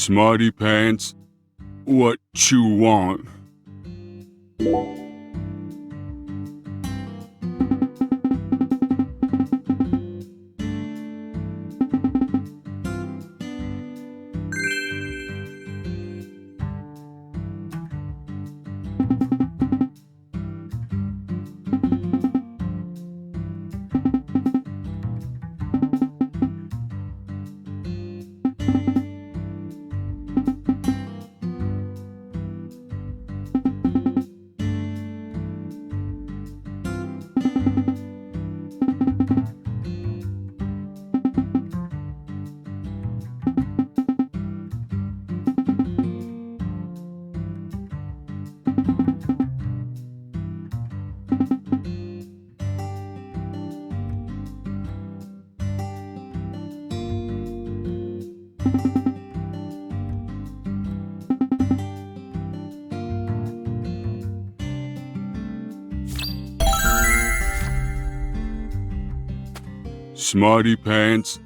Smarty Pants, what you want? Smarty pants.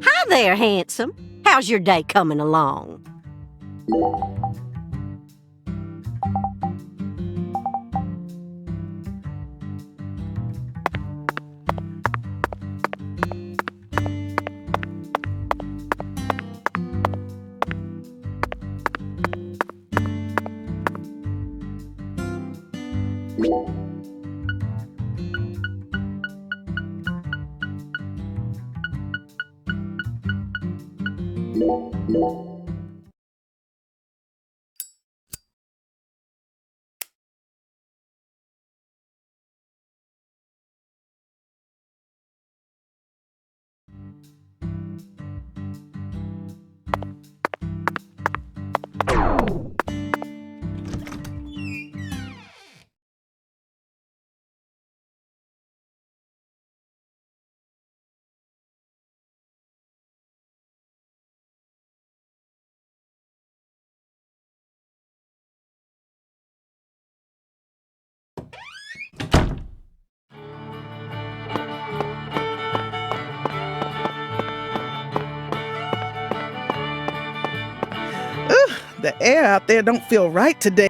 Hi there, handsome. How's your day coming along? The air out there don't feel right today.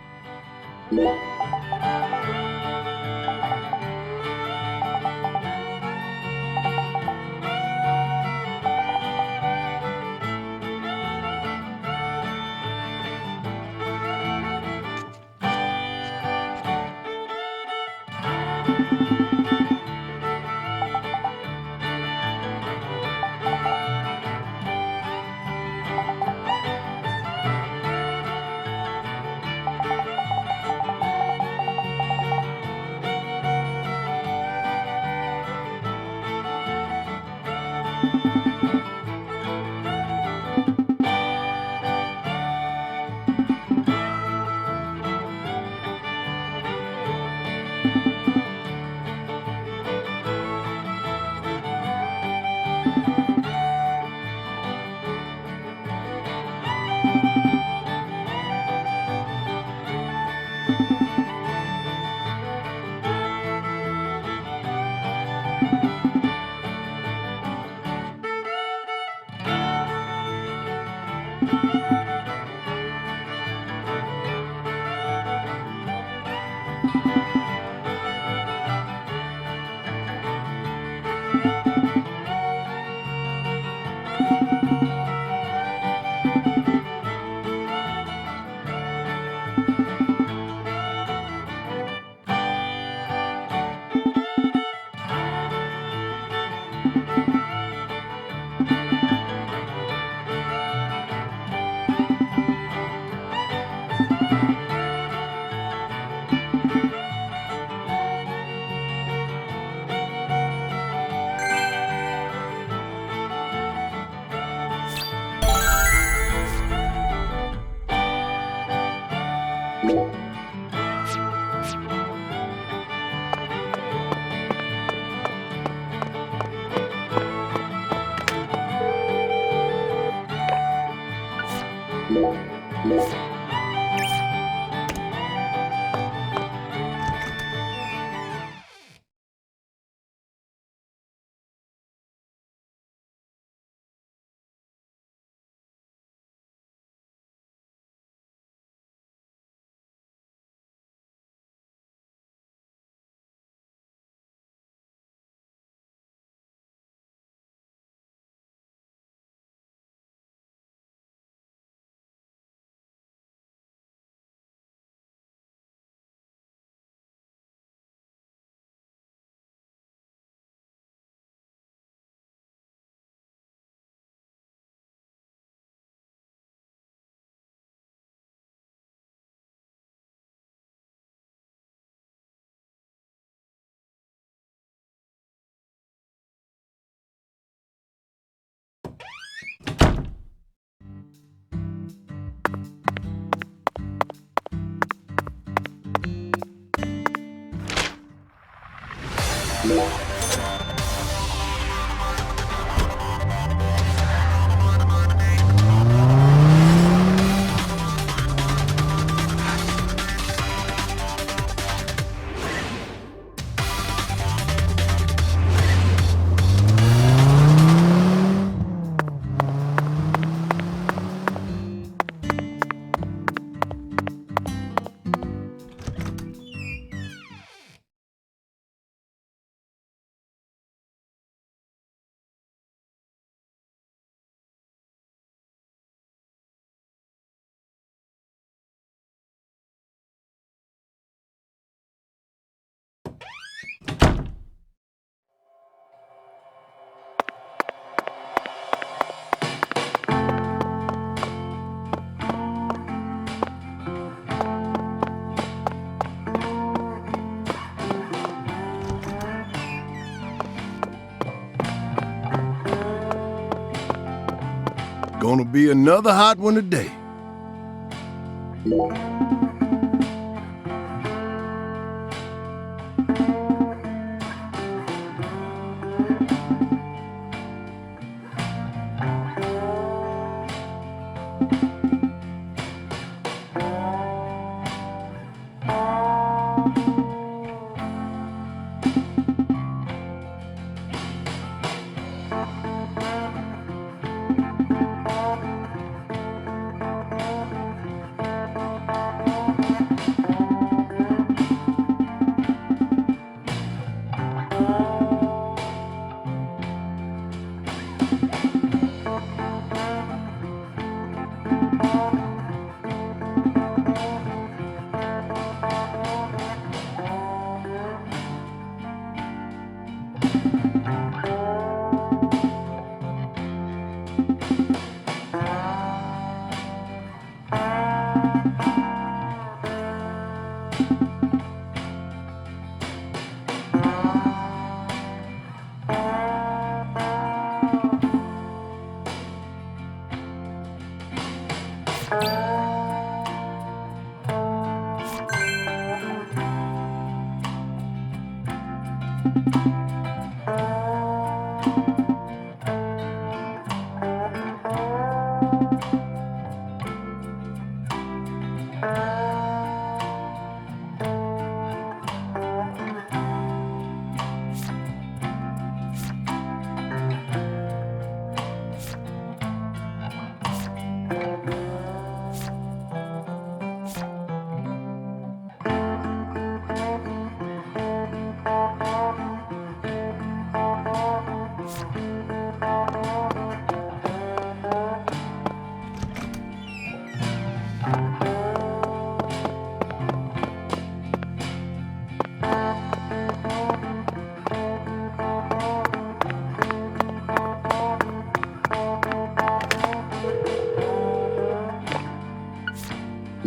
Gonna be another hot one today.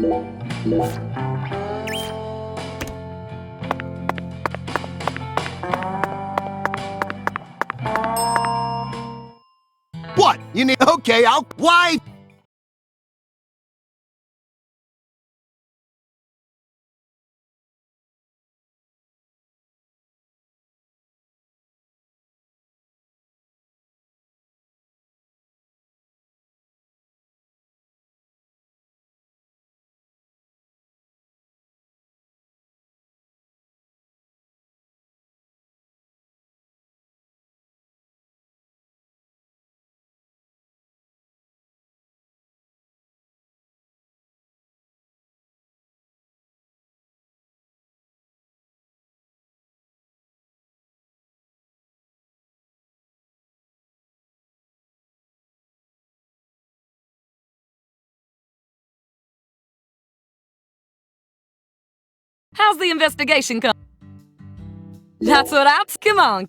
What? You need... Okay, I'll... Why? How's the investigation come? That's what I'm... Come on.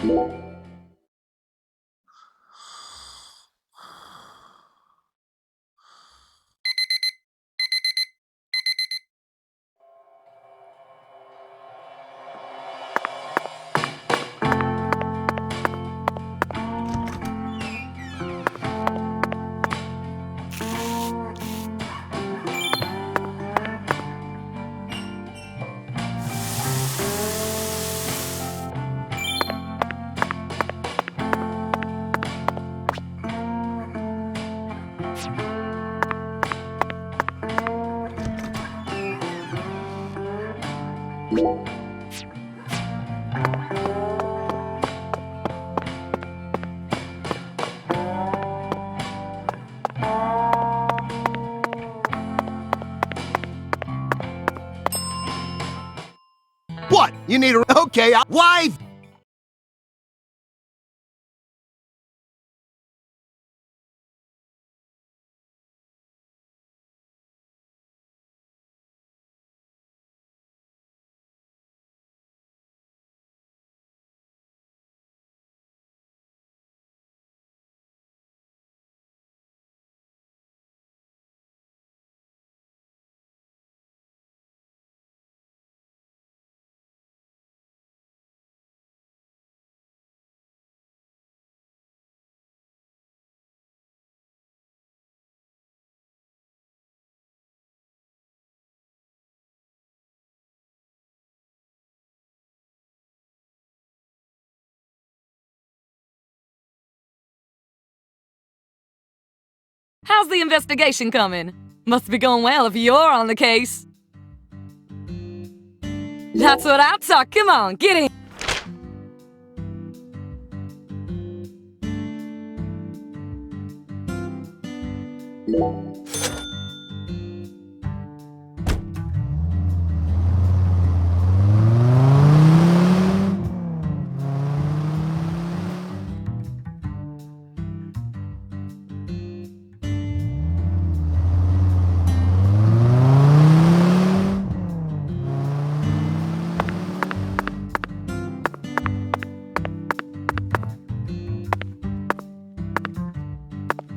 What? You need a... Okay, why? How's the investigation coming? Must be going well if you're on the case. That's what I'm talking. Come on, get in.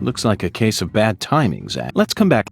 Looks like a case of bad timing, Zach. Let's come back.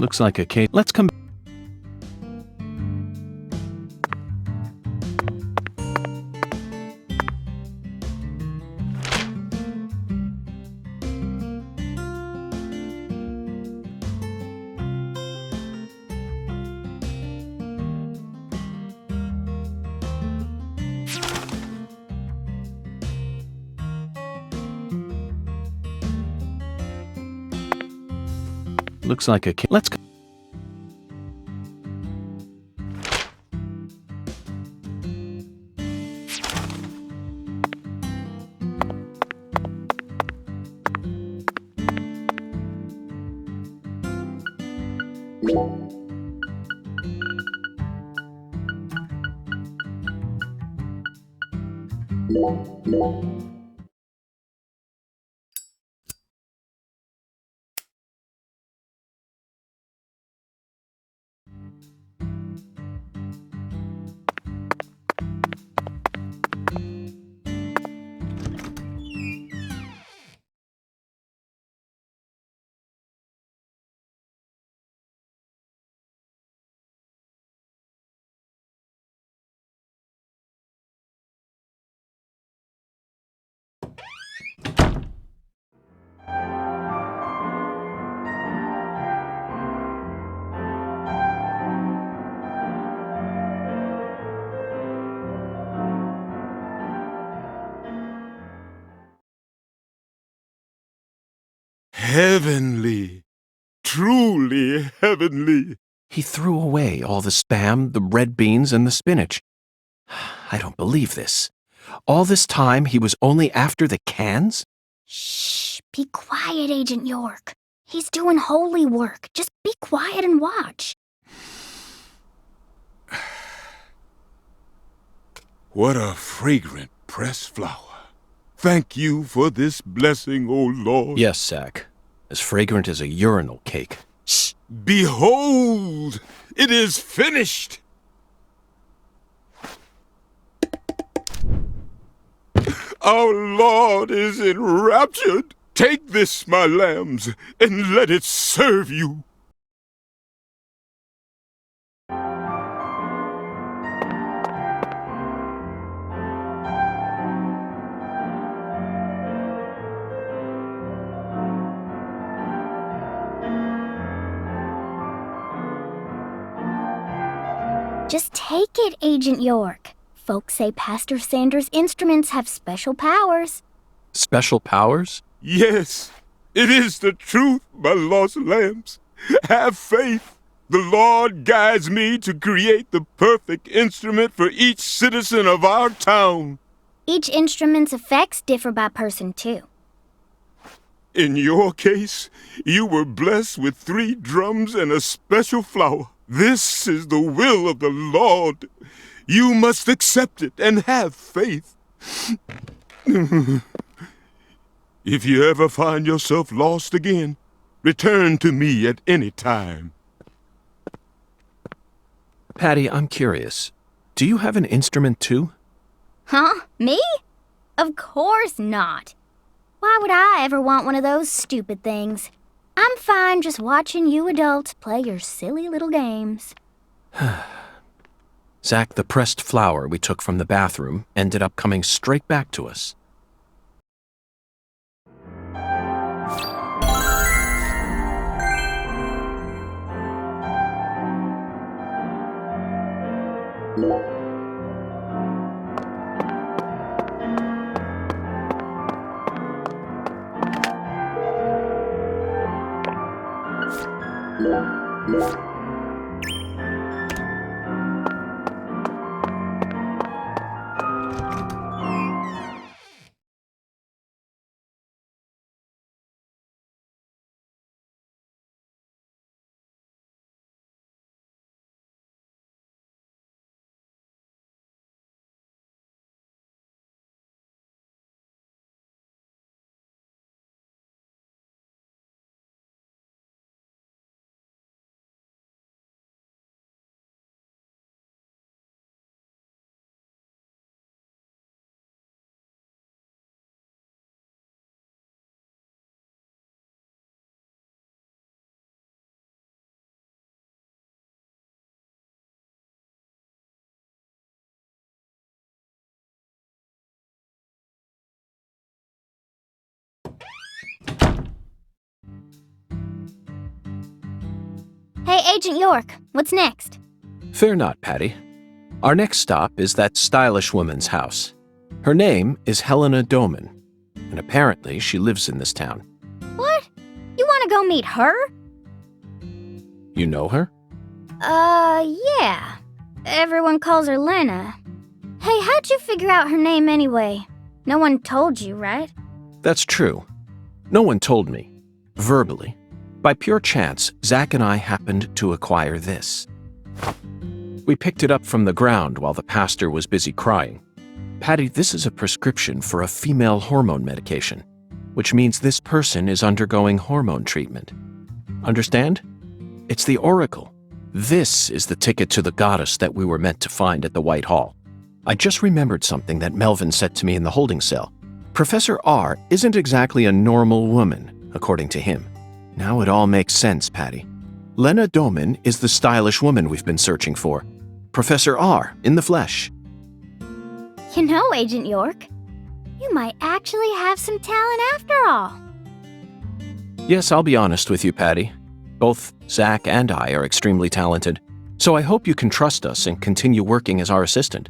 Looks like a case. Let's come. Looks like a case. Let's go. Heavenly. Truly heavenly. He threw away all the Spam, the red beans, and the spinach. I don't believe this. All this time he was only after the cans? Shh, be quiet, Agent York. He's doing holy work. Just be quiet and watch. What a fragrant pressed flower. Thank you for this blessing, O Lord. Yes, Zach. As fragrant as a urinal cake. Shh. Behold, it is finished. Our Lord is enraptured. Take this, my lambs, and let it serve you. Just take it, Agent York. Folks say Pastor Sanders' instruments have special powers. Special powers? Yes, it is the truth, my lost lambs. Have faith. The Lord guides me to create the perfect instrument for each citizen of our town. Each instrument's effects differ by person, too. In your case, you were blessed with 3 drums and a special flower. This is the will of the Lord. You must accept it and have faith. If you ever find yourself lost again, return to me at any time. Patty, I'm curious. Do you have an instrument too? Huh? Me? Of course not. Why would I ever want one of those stupid things? I'm fine just watching you adults play your silly little games. Zach, the pressed flower we took from the bathroom ended up coming straight back to us. Hey, Agent York, what's next? Fear not, Patty. Our next stop is that stylish woman's house. Her name is Helena Doman, and apparently she lives in this town. What? You want to go meet her? You know her? Yeah. Everyone calls her Lena. Hey, how'd you figure out her name anyway? No one told you, right? That's true. No one told me. Verbally. By pure chance, Zach and I happened to acquire this. We picked it up from the ground while the pastor was busy crying. Patty, this is a prescription for a female hormone medication, which means this person is undergoing hormone treatment. Understand? It's the oracle. This is the ticket to the goddess that we were meant to find at the White Hall. I just remembered something that Melvin said to me in the holding cell. Professor R isn't exactly a normal woman, according to him. Now it all makes sense, Patty. Lena Doman is the stylish woman we've been searching for. Professor R in the flesh. You know, Agent York, you might actually have some talent after all. Yes, I'll be honest with you, Patty. Both Zach and I are extremely talented, so I hope you can trust us and continue working as our assistant.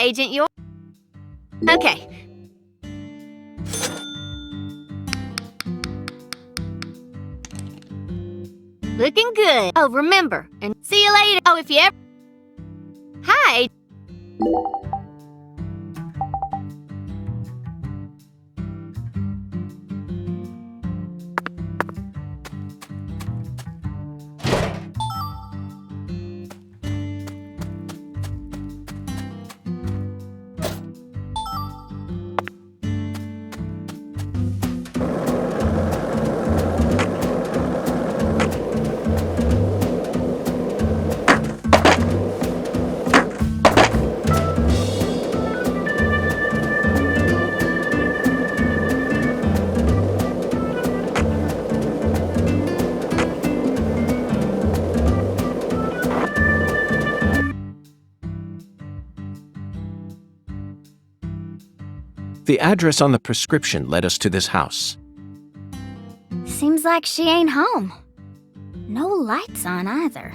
Hi, Agent York. Okay. Looking good. Oh, remember, and see you later. Oh, if you ever... Hi. The address on the prescription led us to this house. Seems like she ain't home. No lights on either.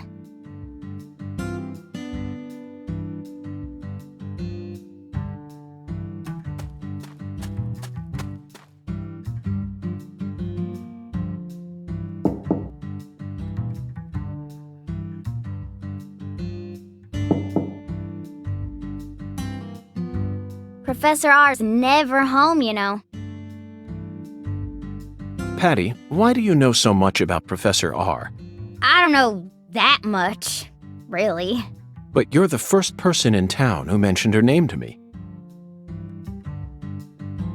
Professor R's never home, you know. Patty, why do you know so much about Professor R? I don't know that much, really. But you're the first person in town who mentioned her name to me.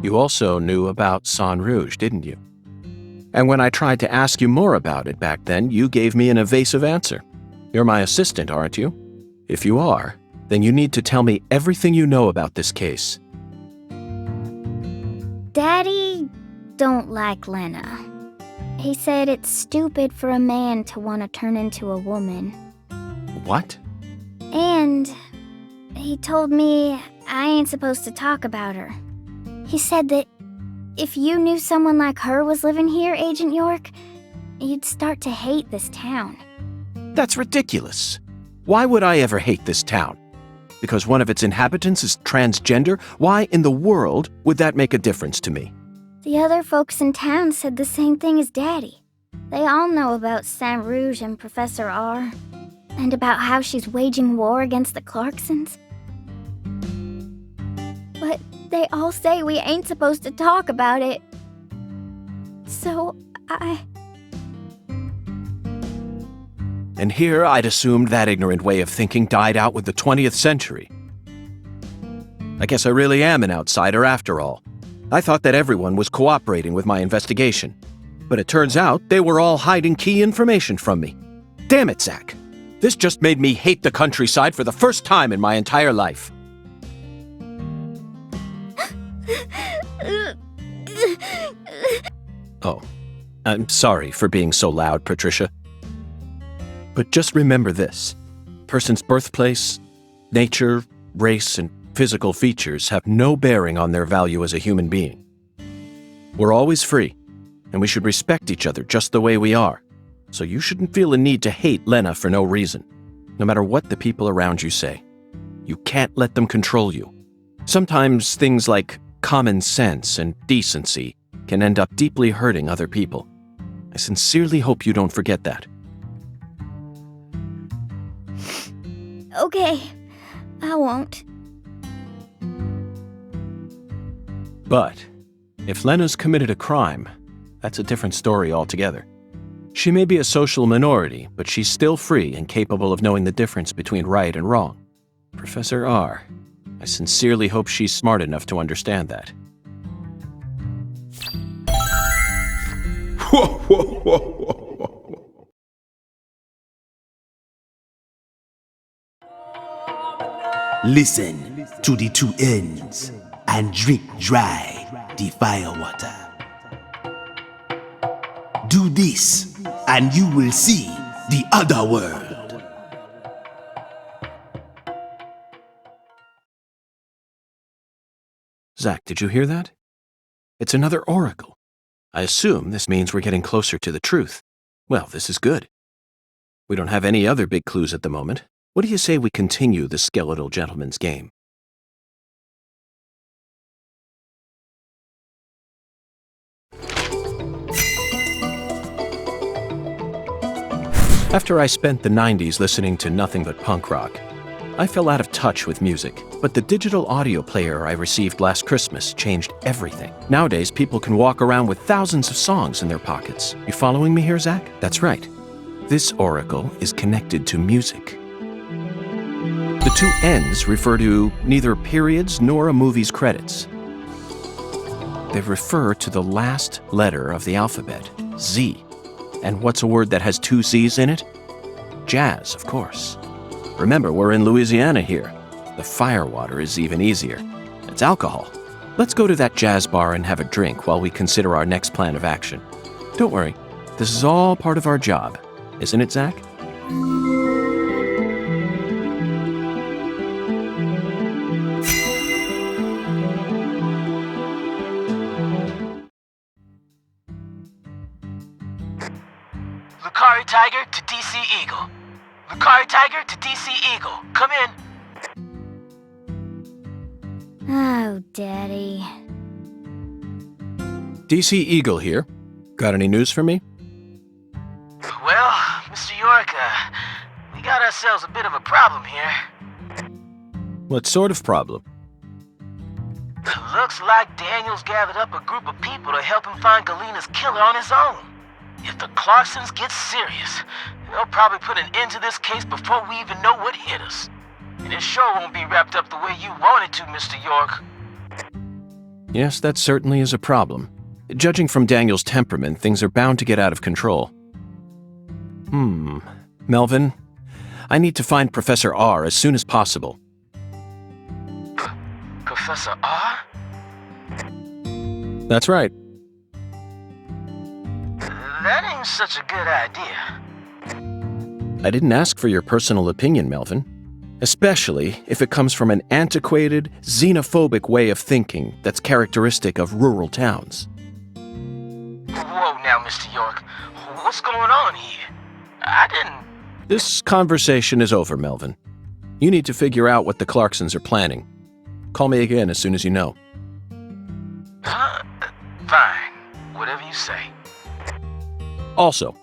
You also knew about San Rouge, didn't you? And when I tried to ask you more about it back then, you gave me an evasive answer. You're my assistant, aren't you? If you are, then you need to tell me everything you know about this case. Daddy don't like Lena. He said it's stupid for a man to want to turn into a woman. What? And he told me I ain't supposed to talk about her. He said that if you knew someone like her was living here, Agent York, you'd start to hate this town. That's ridiculous. Why would I ever hate this town? Because one of its inhabitants is transgender? Why in the world would that make a difference to me? The other folks in town said the same thing as Daddy. They all know about Saint Rouge and Professor R, and about how she's waging war against the Clarksons. But they all say we ain't supposed to talk about it. So And here I'd assumed that ignorant way of thinking died out with the 20th century. I guess I really am an outsider after all. I thought that everyone was cooperating with my investigation. But it turns out they were all hiding key information from me. Damn it, Zach. This just made me hate the countryside for the first time in my entire life. Oh, I'm sorry for being so loud, Patricia. But just remember this. Person's birthplace, nature, race, and physical features have no bearing on their value as a human being. We're always free, and we should respect each other just the way we are. So you shouldn't feel a need to hate Lena for no reason, no matter what the people around you say. You can't let them control you. Sometimes things like common sense and decency can end up deeply hurting other people. I sincerely hope you don't forget that. Okay, I won't. But if Lena's committed a crime, that's a different story altogether. She may be a social minority, but she's still free and capable of knowing the difference between right and wrong. Professor R, I sincerely hope she's smart enough to understand that. Whoa, whoa, whoa, whoa, whoa. Listen to the two ends and drink dry the firewater. Do this and you will see the other world. Zach, did you hear that? It's another oracle. I assume this means we're getting closer to the truth. Well, this is good. We don't have any other big clues at the moment. What do you say we continue the skeletal gentleman's game? After I spent the 90s listening to nothing but punk rock, I fell out of touch with music, but the digital audio player I received last Christmas changed everything. Nowadays, people can walk around with thousands of songs in their pockets. You following me here, Zach? That's right. This oracle is connected to music. The two N's refer to neither periods nor a movie's credits. They refer to the last letter of the alphabet, Z. And what's a word that has two Z's in it? Jazz, of course. Remember, we're in Louisiana here. The firewater is even easier. It's alcohol. Let's go to that jazz bar and have a drink while we consider our next plan of action. Don't worry, this is all part of our job. Isn't it, Zach? Lucari Tiger to DC Eagle. Lucari Tiger to DC Eagle. Come in. Oh, Daddy. DC Eagle here. Got any news for me? Well, Mr. York, we got ourselves a bit of a problem here. What sort of problem? Looks like Daniel's gathered up a group of people to help him find Galina's killer on his own. If the Clarksons get serious, they'll probably put an end to this case before we even know what hit us. And it sure won't be wrapped up the way you want it to, Mr. York. Yes, that certainly is a problem. Judging from Daniel's temperament, things are bound to get out of control. Melvin, I need to find Professor R as soon as possible. Professor R? That's right. That ain't such a good idea. I didn't ask for your personal opinion, Melvin. Especially if it comes from an antiquated, xenophobic way of thinking that's characteristic of rural towns. Whoa now, Mr. York. What's going on here? I didn't... This conversation is over, Melvin. You need to figure out what the Clarksons are planning. Call me again as soon as you know. Huh? Fine. Whatever you say. Also,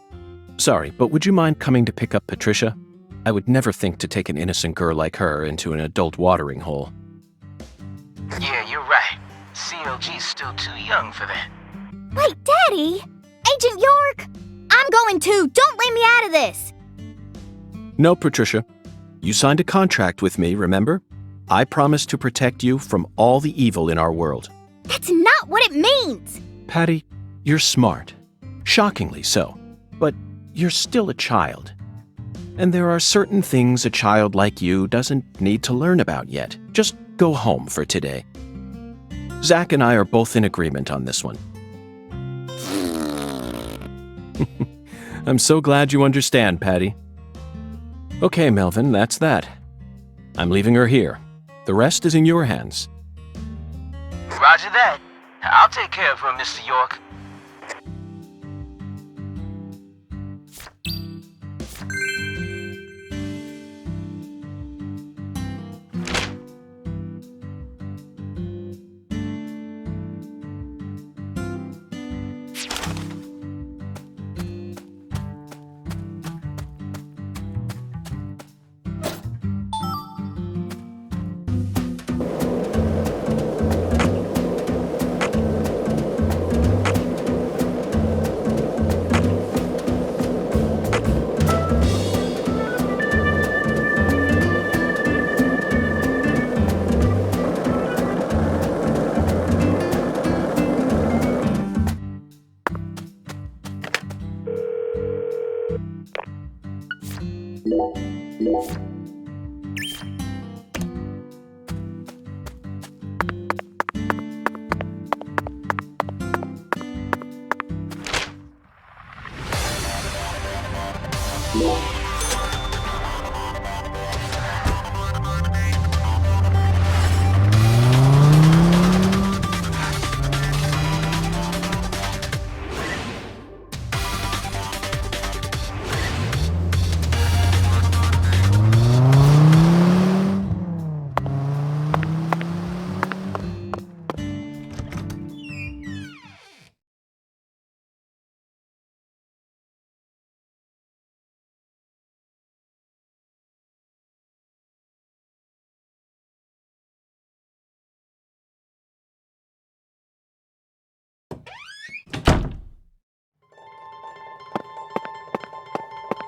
sorry, but would you mind coming to pick up Patricia? I would never think to take an innocent girl like her into an adult watering hole. Yeah, you're right. CLG's still too young for that. Wait, Daddy! Agent York! I'm going too! Don't leave me out of this! No, Patricia. You signed a contract with me, remember? I promised to protect you from all the evil in our world. That's not what it means! Patty, you're smart. Shockingly so. But you're still a child. And there are certain things a child like you doesn't need to learn about yet. Just go home for today. Zach and I are both in agreement on this one. I'm so glad you understand, Patty. Okay, Melvin, that's that. I'm leaving her here. The rest is in your hands. Roger that. I'll take care of her, Mr. York.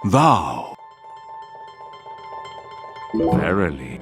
Thou. Verily.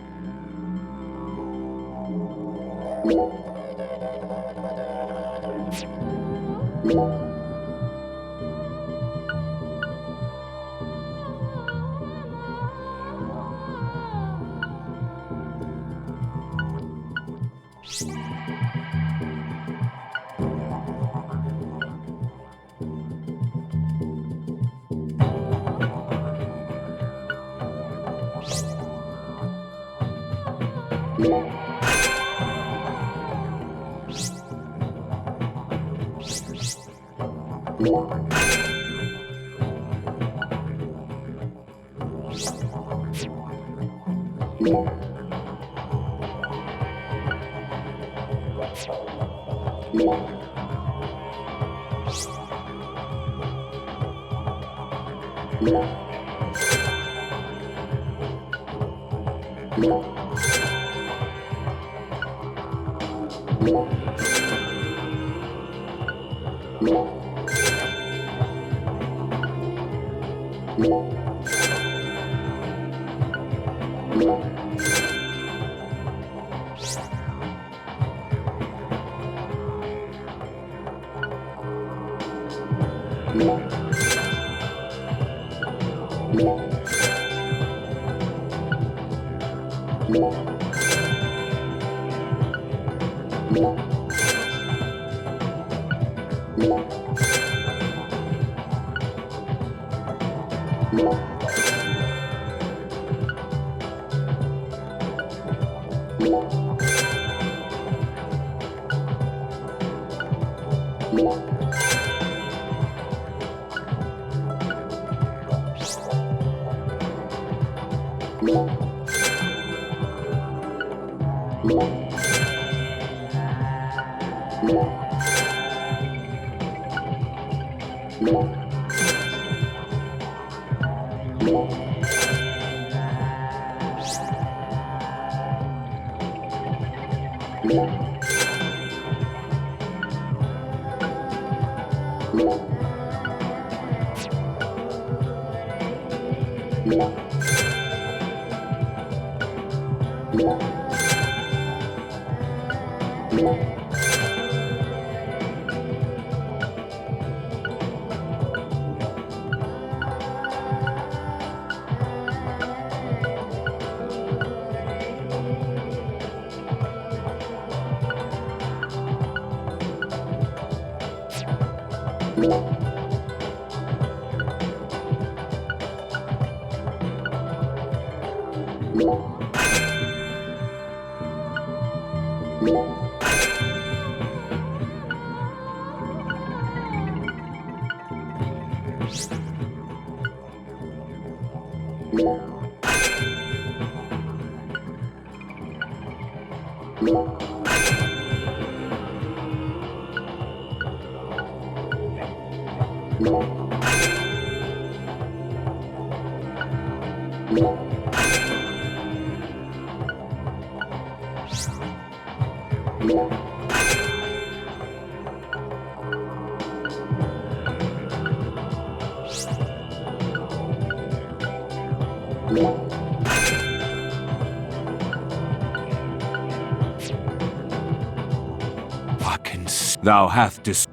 Thou hath dis.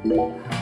you